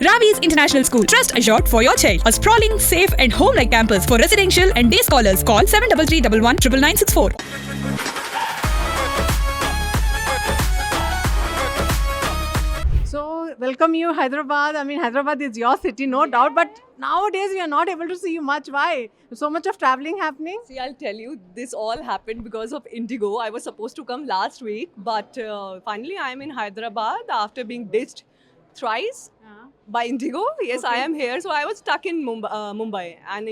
Ravi's International School. Trust assured for your child. A sprawling, safe and home-like campus for residential and day scholars. Call 7331 So, welcome you, Hyderabad. I mean, Hyderabad is your city, no doubt. But nowadays, we are not able to see you much. Why? So much of traveling happening. See, I'll tell you, this all happened because of Indigo. I was supposed to come last week, but finally I'm in Hyderabad after being ditched thrice by Indigo. Yes, I am here. So I was stuck in Mumbai, and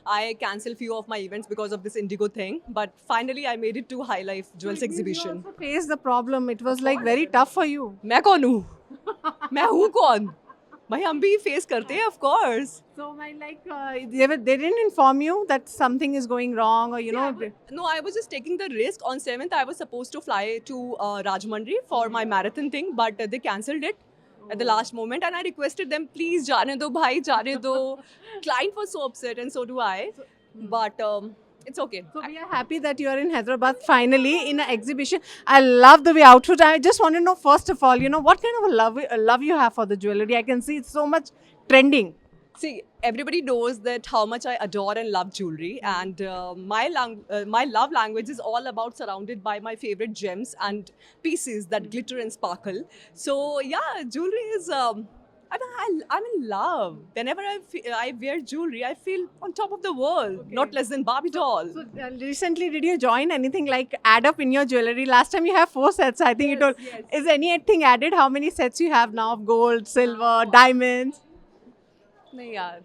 I cancelled few of my events because of this Indigo thing. But finally, I made it to High Life Jewels exhibition. You also faced the problem. It was like very tough for you. मैं कौन हूँ? मैं हूँ कौन? भाई हम भी face करते हैं, of course. So, they didn't inform you that something is going wrong, or No, I was just taking the risk. On 7th, I was supposed to fly to Rajahmundry for my marathon thing, but they cancelled it at the last moment. And I requested them, please, jaane do, bhai, jaane do. Client was so upset, and so do I. But it's okay. So we are happy that you are in Hyderabad finally in an exhibition. I love the way outfit. I just want to know, first of all, what kind of a love you have for the jewelry. I can see it's so much trending. See, everybody knows that how much I adore and love jewelry, and my love language is all about surrounded by my favorite gems and pieces that glitter and sparkle. So yeah, jewelry is. I'm in love. Whenever I wear jewelry, I feel on top of the world, not less than Barbie doll. So recently, did you join anything like add up in your jewelry? Last time you have 4 sets. I think you told. Yes. Is anything added? How many sets you have now of gold, silver, diamonds? नहीं यार,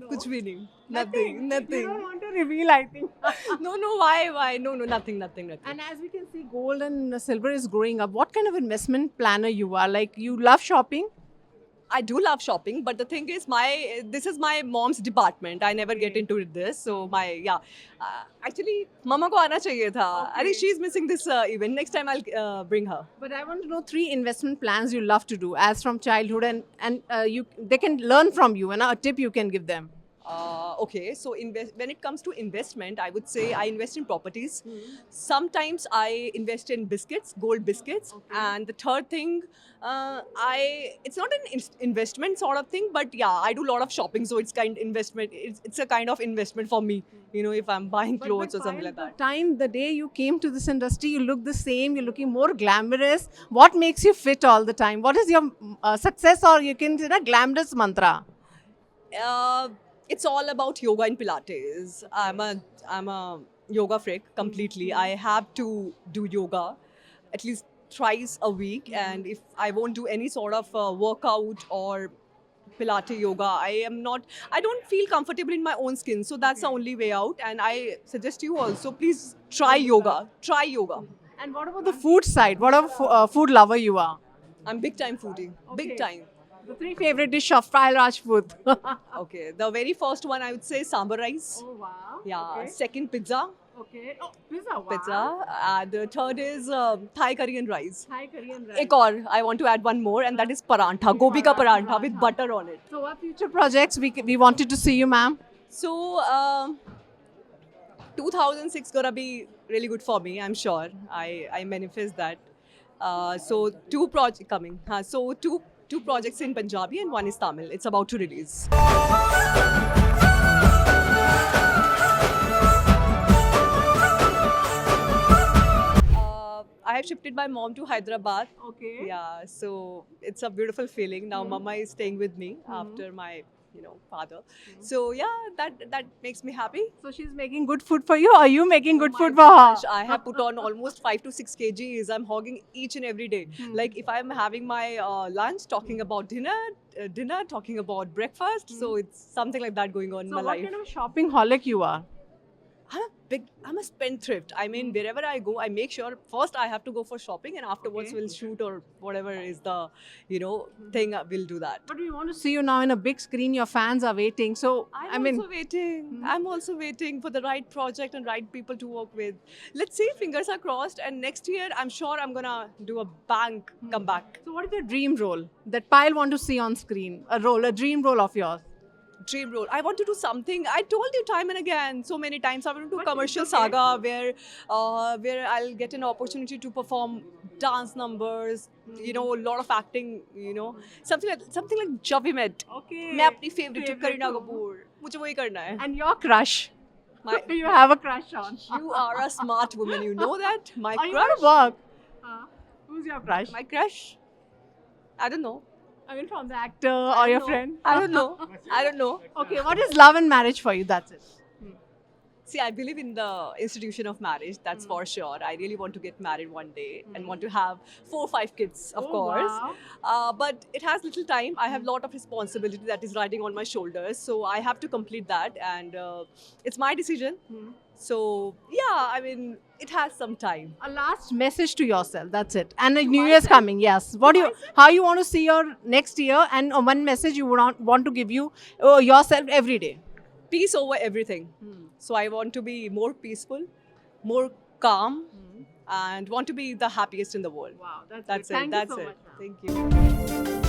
कुछ भी नहीं. Nothing. You don't want to reveal, I think. No, why? No, nothing. And as we can see, gold and silver is growing up. What kind of investment planner you are? Like, you love shopping? I do love shopping, but the thing is, this is my mom's department. I never get into this, so actually, Mama ko aana chahiye tha. I think she's missing this event. Next time I'll bring her. But I want to know 3 investment plans you love to do as from childhood, and they can learn from you, and a tip you can give them. Okay, so when it comes to investment, I would say I invest in properties. Sometimes I invest in biscuits, gold biscuits. And the third thing, it's not an investment sort of thing, but yeah, I do a lot of shopping, so it's kind of investment. It's a kind of investment for me, if I'm buying clothes or something like that. The day you came to this industry, you look the same, you're looking more glamorous. What makes you fit all the time? What is your success, or you can say that glamorous mantra? It's all about yoga and Pilates. I'm a yoga freak completely. I have to do yoga at least thrice a week, and if I won't do any sort of workout or Pilates yoga, I don't feel comfortable in my own skin. So that's the only way out. And I suggest you also, please try yoga. Try yoga. And what about the food side? What a food lover you are? I'm big time foodie. Big time. The 3 favorite dish of Pyle Rajput. Okay, the very first one I would say sambar rice. Oh wow. Yeah. Okay. Second, pizza. Okay. Oh, pizza. Wow. Pizza. The third is Thai curry and rice. Thai Korean rice. Ek aur, I want to add one more, and that is parantha, gobi ka parantha with butter on it. So what future projects we wanted to see you, ma'am? So 2006 gonna be really good for me, I'm sure. I manifest that. So 2 projects coming. So two projects in Punjabi and one is Tamil. It's about to release. I have shifted my mom to Hyderabad. Okay. Yeah, so it's a beautiful feeling. Now Mama is staying with me after my father. So yeah, that makes me happy. So she's making good food for you, or are you making good food for her? Gosh, I have put on almost 5 to 6 kgs. I'm hogging each and every day. Like if I'm having my lunch, talking about dinner, talking about breakfast. So it's something like that going on in So my what life. kind of shopping holic you are? I'm a spendthrift. I mean, wherever I go, I make sure first I have to go for shopping, and afterwards we'll shoot or whatever is the thing. We'll do that. But we want to see you now in a big screen. Your fans are waiting. So I'm also waiting. I'm also waiting for the right project and right people to work with. Let's see, fingers are crossed. And next year, I'm sure I'm gonna do a bank comeback. So what is your dream role that Pyle want to see on screen? A dream role of yours? dream role. I want to do something. I told you time and again, so many times. I want to do But commercial it's okay. saga where I'll get an opportunity to perform dance numbers. You know, a lot of acting. You know, something like Jab We Met. Okay. मैं अपनी favorite Favorite Kareena को. कपूर. मुझे वही करना है. And your crush? My- you have a crush on? You are a smart woman. You know that. My Are you crush. gonna work? Who's your crush? My crush. I don't know. I mean, from the actor I or your don't know. friend? I don't know. I don't know. Okay, what is love and marriage for you? That's it. See, I believe in the institution of marriage, that's for sure. I really want to get married one day and want to have 4 or 5 kids, of Oh, course. wow. But it has little time. I have a lot of responsibility that is riding on my shoulders. So I have to complete that. And it's my decision. So, yeah, I mean, it has some time. A last message to yourself. That's it. And a New Year's coming. Yes. What do you? How you want to see your next year? And one message you would want to give you yourself every day. Peace over everything. So I want to be more peaceful, more calm, and want to be the happiest in the world. Wow, That's good. it. Thank you That's so it. much, ma'am. Thank you.